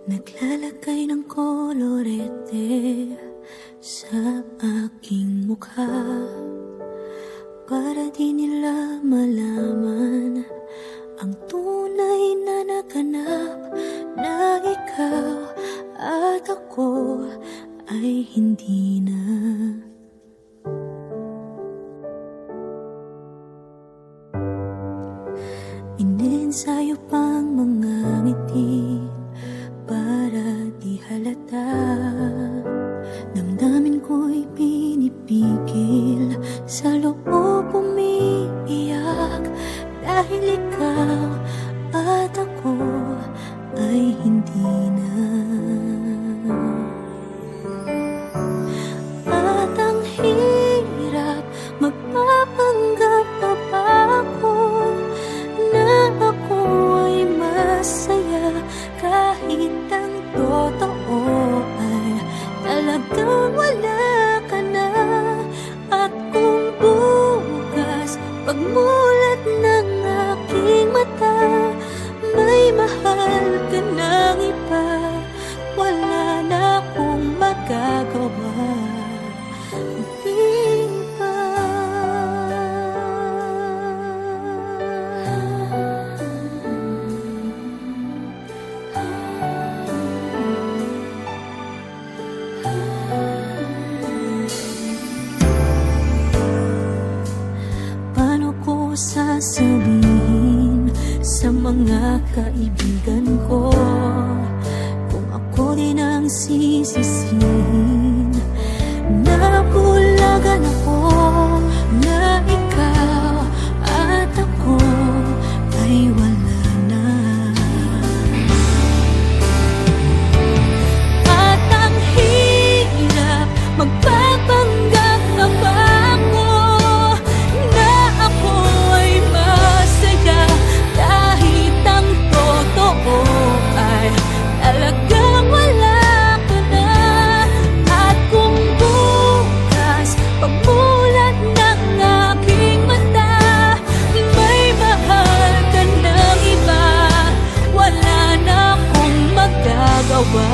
Naglalagay ng kolorete sa aking mukha para di nila malaman ang tunay na naganap, na ikaw at ako ay hindi na. Ininsayo pang mga ngiti para di halata. Damdamin ko'y pinipigil, sa loob umiiyak, dahil ikaw at ako ay hindi na. At ang hirap, magpapanggap pa ba ako na ako ay masaya, kahit ang totoo ay talagang wala ka na. At kung bukas pagmulat ng aking mata, may mahal ka ng iba, wala na akong magagawa. Di ba? Paano ko sasabihin sa mga kaibigan ko kung ako din ang sisisihin? Nabulagan ako na ikaw at ako ay wala na. At ang hirap, magpapanggap na ba ako na ako ay masaya, kahit ang totoo ay talagang wala ka na. At kung bukas pagmulat ng aking mata, may mahal ka ng iba, wala na akong magagawa.